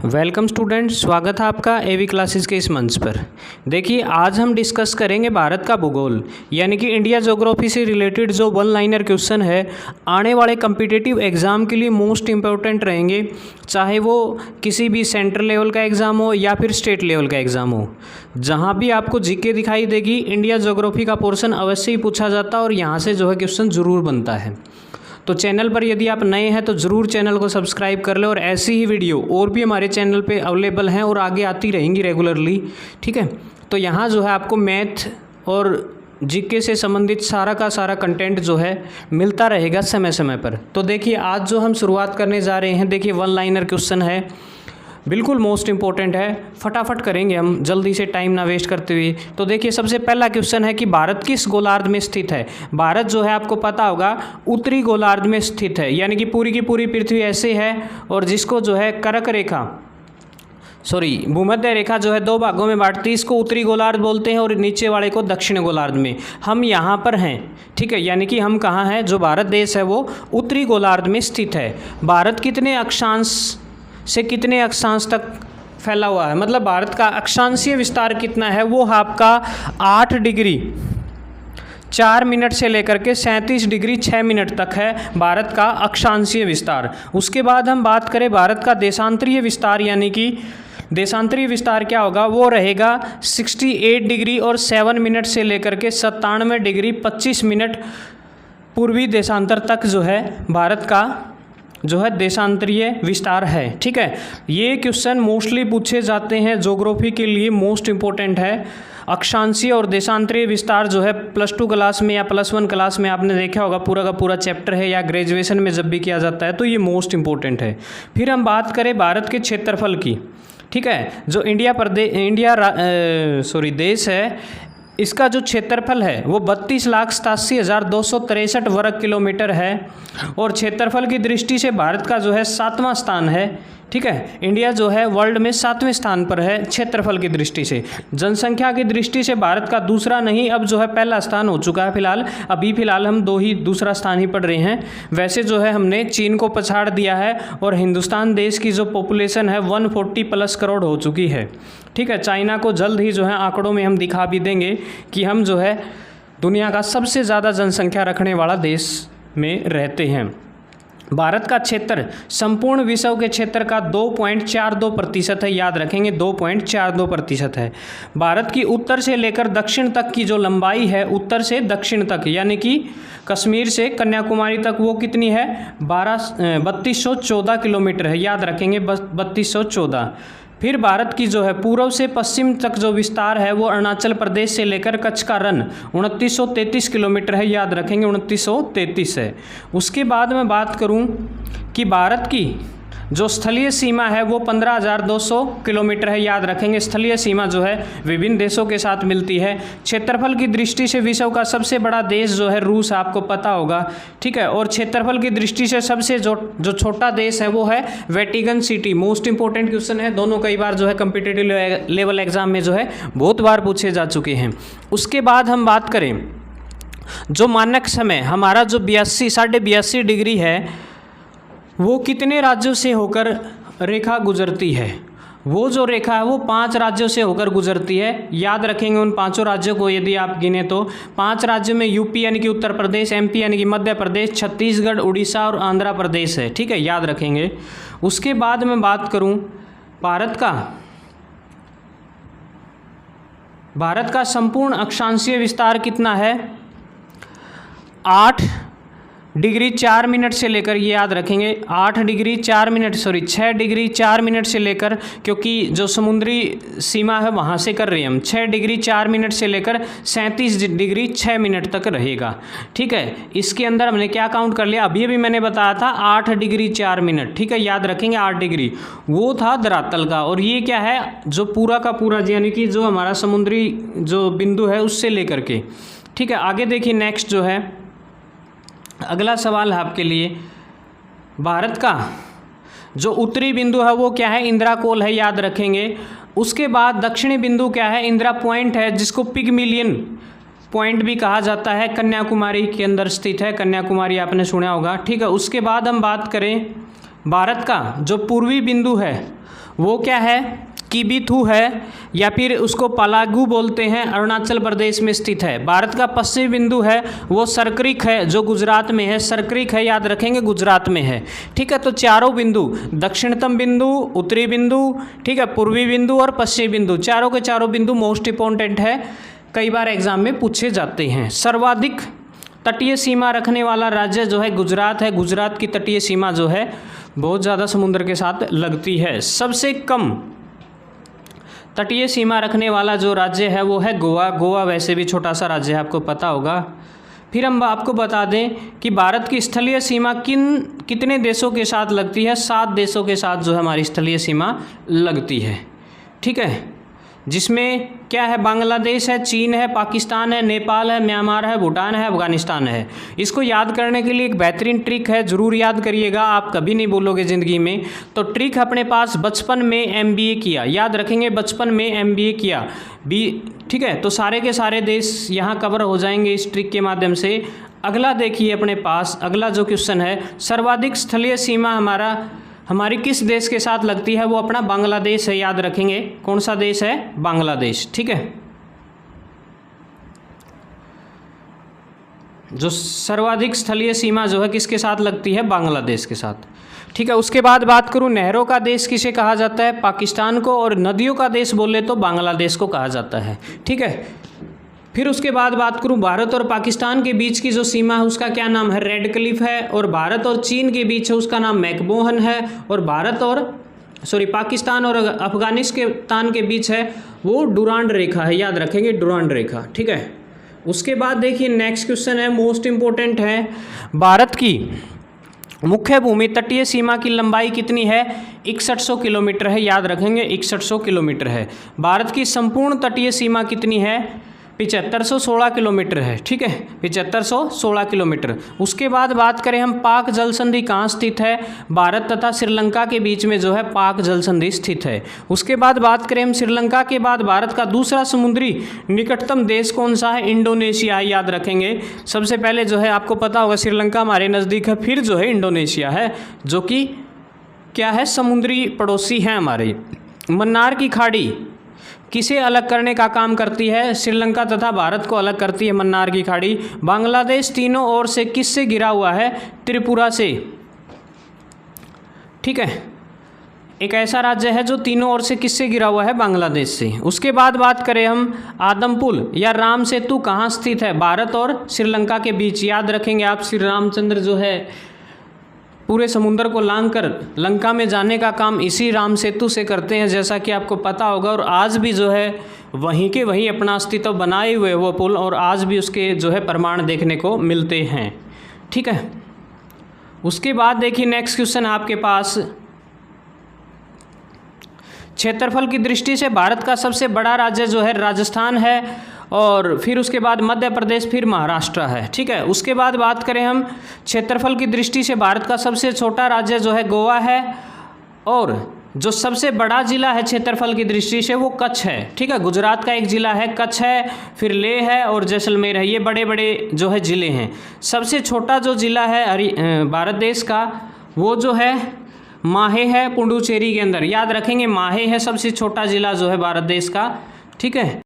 Welcome student, स्वागत है आपका एवी क्लासेस के इस मंच पर। देखिए, आज हम डिस्कस करेंगे भारत का भूगोल यानी कि इंडिया ज्योग्राफी से रिलेटेड जो वन लाइनर क्वेश्चन है आने वाले कम्पिटिटिव एग्ज़ाम के लिए मोस्ट इम्पोर्टेंट रहेंगे, चाहे वो किसी भी सेंट्रल लेवल का एग्ज़ाम हो या फिर स्टेट लेवल का एग्ज़ाम हो। जहाँ भी आपको जीके दिखाई देगी इंडिया ज्योग्राफी का पोर्शन अवश्य ही पूछा जाता है और यहाँ से जो है क्वेश्चन ज़रूर बनता है। तो चैनल पर यदि आप नए हैं तो ज़रूर चैनल को सब्सक्राइब कर लें और ऐसी ही वीडियो और भी हमारे चैनल पे अवेलेबल हैं और आगे आती रहेंगी रेगुलरली। ठीक है, तो यहाँ जो है आपको मैथ और जीके से संबंधित सारा का सारा कंटेंट जो है मिलता रहेगा समय समय पर। तो देखिए, आज जो हम शुरुआत करने जा रहे हैं, देखिए वन लाइनर क्वेश्चन है, बिल्कुल मोस्ट इंपॉर्टेंट है, फटाफट करेंगे हम जल्दी से टाइम ना वेस्ट करते हुए। तो देखिए, सबसे पहला क्वेश्चन है कि भारत किस गोलार्ध में स्थित है। भारत जो है आपको पता होगा उत्तरी गोलार्ध में स्थित है, यानी कि पूरी की पूरी पृथ्वी ऐसे है और जिसको जो है भूमध्य रेखा जो है दो भागों में बांटती है। इसको उत्तरी गोलार्ध बोलते हैं और नीचे वाले को दक्षिण गोलार्ध में। हम यहाँ पर हैं, ठीक है, यानी कि हम कहाँ हैं, जो भारत देश है वो उत्तरी गोलार्ध में स्थित है। भारत कितने अक्षांश से कितने अक्षांश तक फैला हुआ है, मतलब भारत का अक्षांशीय विस्तार कितना है, वो आपका 8 डिग्री 4 मिनट से लेकर के 37 डिग्री 6 मिनट तक है भारत का अक्षांशीय विस्तार। उसके बाद हम बात करें भारत का देशांतरीय विस्तार, यानी कि देशांतरीय विस्तार क्या होगा, वो रहेगा 68 डिग्री और 7 मिनट से लेकर के 97 डिग्री 25 मिनट पूर्वी देशांतर तक जो है भारत का जो है देशांतरीय विस्तार है। ठीक है, ये क्वेश्चन मोस्टली पूछे जाते हैं, ज्योग्राफी के लिए मोस्ट इम्पोर्टेंट है। अक्षांशीय और देशांतरीय विस्तार जो है +2 क्लास में या +1 क्लास में आपने देखा होगा, पूरा का पूरा चैप्टर है, या ग्रेजुएशन में जब भी किया जाता है तो ये मोस्ट इम्पोर्टेंट है। फिर हम बात करें भारत के क्षेत्रफल की। ठीक है, जो देश है, इसका जो क्षेत्रफल है वो 32,87,263 वर्ग किलोमीटर है और क्षेत्रफल की दृष्टि से भारत का जो है 7वां स्थान है। ठीक है, इंडिया जो है वर्ल्ड में 7वें स्थान पर है क्षेत्रफल की दृष्टि से। जनसंख्या की दृष्टि से भारत का दूसरा नहीं, अब जो है पहला स्थान हो चुका है फिलहाल। फिलहाल हम दूसरा स्थान ही पढ़ रहे हैं। वैसे जो है हमने चीन को पछाड़ दिया है और हिंदुस्तान देश की जो पॉपुलेशन है 140+ करोड़ हो चुकी है। ठीक है, चाइना को जल्द ही जो है आंकड़ों में हम दिखा भी देंगे कि हम जो है दुनिया का सबसे ज़्यादा जनसंख्या रखने वाला देश में रहते हैं। भारत का क्षेत्र संपूर्ण विश्व के क्षेत्र का 2.42% है, याद रखेंगे 2.42% है। भारत की उत्तर से लेकर दक्षिण तक की जो लंबाई है, उत्तर से दक्षिण तक यानी कि कश्मीर से कन्याकुमारी तक, वो कितनी है, 3214 किलोमीटर है, याद रखेंगे 3214। फिर भारत की जो है पूर्व से पश्चिम तक जो विस्तार है वो अरुणाचल प्रदेश से लेकर कच्छ का रण 2933 किलोमीटर है, याद रखेंगे 2933 है। उसके बाद मैं बात करूं कि भारत की जो स्थलीय सीमा है वो 15,200 किलोमीटर है, याद रखेंगे। स्थलीय सीमा जो है विभिन्न देशों के साथ मिलती है। क्षेत्रफल की दृष्टि से विश्व का सबसे बड़ा देश जो है रूस, आपको पता होगा। ठीक है, और क्षेत्रफल की दृष्टि से सबसे जो छोटा देश है वो है Vatican city. Most important question है, दोनों कई बार जो है कम्पिटिटिव लेवल एग्जाम में जो है बहुत बार पूछे जा चुके हैं। उसके बाद हम बात करें जो मानक समय हमारा जो 82 डिग्री है, वो कितने राज्यों से होकर रेखा गुजरती है। वो जो रेखा है वो 5 राज्यों से होकर गुजरती है, याद रखेंगे। उन 5 राज्यों को यदि आप गिने तो 5 राज्यों में यूपी यानी कि उत्तर प्रदेश, एमपी यानी कि मध्य प्रदेश, छत्तीसगढ़, उड़ीसा और आंध्र प्रदेश है। ठीक है, याद रखेंगे। उसके बाद मैं बात करूं भारत का संपूर्ण अक्षांशीय विस्तार कितना है, 8 डिग्री 4 मिनट से लेकर, ये याद रखेंगे 6 डिग्री 4 मिनट से लेकर, क्योंकि जो समुद्री सीमा है वहाँ से कर रहे हैं हम, 6 डिग्री 4 मिनट से लेकर 37 डिग्री 6 मिनट तक रहेगा। ठीक है, इसके अंदर हमने क्या काउंट कर लिया, अभी मैंने बताया था 8 डिग्री 4 मिनट। ठीक है, याद रखेंगे 8 डिग्री वो था धरातल का, और ये क्या है, जो पूरा का पूरा यानी कि जो हमारा समुद्री जो बिंदु है उससे लेकर के। ठीक है, आगे देखिए, नेक्स्ट जो है अगला सवाल है आपके लिए, भारत का जो उत्तरी बिंदु है वो क्या है, इंदिरा कोल है, याद रखेंगे। उसके बाद दक्षिणी बिंदु क्या है, इंदिरा पॉइंट है, जिसको पिगमिलियन पॉइंट भी कहा जाता है, कन्याकुमारी के अंदर स्थित है। कन्याकुमारी आपने सुना होगा। ठीक है, उसके बाद हम बात करें भारत का जो पूर्वी बिंदु है वो क्या है, किबिथु है या फिर उसको पलागू बोलते हैं, अरुणाचल प्रदेश में स्थित है। भारत का पश्चिमी बिंदु है वो सरक्रिक है जो गुजरात में है, सरक्रिक है याद रखेंगे गुजरात में है। ठीक है, तो चारों बिंदु, दक्षिणतम बिंदु, उत्तरी बिंदु, ठीक है, पूर्वी बिंदु और पश्चिमी बिंदु, चारों के चारों बिंदु मोस्ट इंपॉर्टेंट है, कई बार एग्जाम में पूछे जाते हैं। सर्वाधिक तटीय सीमा रखने वाला राज्य जो है गुजरात है। गुजरात की तटीय सीमा जो है बहुत ज़्यादा समुद्र के साथ लगती है। सबसे कम तटीय सीमा रखने वाला जो राज्य है वो है गोवा। गोवा वैसे भी छोटा सा राज्य है, आपको पता होगा। फिर हम आपको बता दें कि भारत की स्थलीय सीमा कितने देशों के साथ लगती है। 7 देशों के साथ जो है हमारी स्थलीय सीमा लगती है। ठीक है, जिसमें क्या है, बांग्लादेश है, चीन है, पाकिस्तान है, नेपाल है, म्यांमार है, भूटान है, अफगानिस्तान है। इसको याद करने के लिए एक बेहतरीन ट्रिक है, ज़रूर याद करिएगा, आप कभी नहीं बोलोगे ज़िंदगी में। तो ट्रिक अपने पास बचपन में MBA किया, याद रखेंगे बचपन में MBA किया भी। ठीक है, तो सारे के सारे देश यहाँ कवर हो जाएंगे इस ट्रिक के माध्यम से। अगला देखिए अपने पास, अगला जो क्वेश्चन है, सर्वाधिक स्थलीय सीमा हमारी किस देश के साथ लगती है, वो अपना बांग्लादेश है, याद रखेंगे। कौन सा देश है, बांग्लादेश। ठीक है, जो सर्वाधिक स्थलीय सीमा जो है किसके साथ लगती है, बांग्लादेश के साथ। ठीक है, उसके बाद बात करूं, नहरों का देश किसे कहा जाता है, पाकिस्तान को, और नदियों का देश बोले तो बांग्लादेश को कहा जाता है। ठीक है, फिर उसके बाद बात करूं, भारत और पाकिस्तान के बीच की जो सीमा है उसका क्या नाम है, रेड क्लिफ है। और भारत और चीन के बीच है उसका नाम मैकमोहन है। और पाकिस्तान और अफगानिस्तान के बीच है वो डुरांड रेखा है, याद रखेंगे डुरांड रेखा। ठीक है, उसके बाद देखिए नेक्स्ट क्वेश्चन है, मोस्ट इंपॉर्टेंट है, भारत की मुख्य भूमि तटीय सीमा की लंबाई कितनी है, 6100 किलोमीटर है, याद रखेंगे 6100 किलोमीटर है। भारत की संपूर्ण तटीय सीमा कितनी है, 7516 किलोमीटर है। ठीक है, 7516 किलोमीटर। उसके बाद बात करें हम, पाक जल संधि कहाँ स्थित है, भारत तथा श्रीलंका के बीच में जो है पाक जल संधि स्थित है। उसके बाद बात करें हम, श्रीलंका के बाद भारत का दूसरा समुद्री निकटतम देश कौन सा है, इंडोनेशिया, याद रखेंगे। सबसे पहले जो है आपको पता होगा श्रीलंका हमारे नज़दीक है, फिर जो है इंडोनेशिया है जो कि क्या है, समुद्री पड़ोसी हैं हमारे। मन्नार की खाड़ी किसे अलग करने का काम करती है, श्रीलंका तथा भारत को अलग करती है मन्नार की खाड़ी। बांग्लादेश तीनों ओर से किससे घिरा हुआ है, त्रिपुरा से। ठीक है, एक ऐसा राज्य है जो तीनों ओर से किससे घिरा हुआ है, बांग्लादेश से। उसके बाद बात करें हम, आदमपुल या राम सेतु कहाँ स्थित है, भारत और श्रीलंका के बीच, याद रखेंगे आप। श्री रामचंद्र जो है पूरे समुद्र को लांघकर लंका में जाने का काम इसी राम सेतु से करते हैं, जैसा कि आपको पता होगा। और आज भी जो है वहीं के वहीं अपना अस्तित्व बनाए हुए वो पुल, और आज भी उसके जो है प्रमाण देखने को मिलते हैं। ठीक है, उसके बाद देखिए नेक्स्ट क्वेश्चन आपके पास, क्षेत्रफल की दृष्टि से भारत का सबसे बड़ा राज्य जो है राजस्थान है, और फिर उसके बाद मध्य प्रदेश, फिर महाराष्ट्र है। ठीक है, उसके बाद बात करें हम, क्षेत्रफल की दृष्टि से भारत का सबसे छोटा राज्य जो है गोवा है, और जो सबसे बड़ा जिला है क्षेत्रफल की दृष्टि से वो कच्छ है। ठीक है, गुजरात का एक जिला है कच्छ है, फिर लेह है और जैसलमेर है, ये बड़े बड़े जो है ज़िले हैं। सबसे छोटा जो ज़िला है भारत देश का वो जो है माहे है, पुडुचेरी के अंदर, याद रखेंगे माहे है सबसे छोटा ज़िला जो है भारत देश का। ठीक है।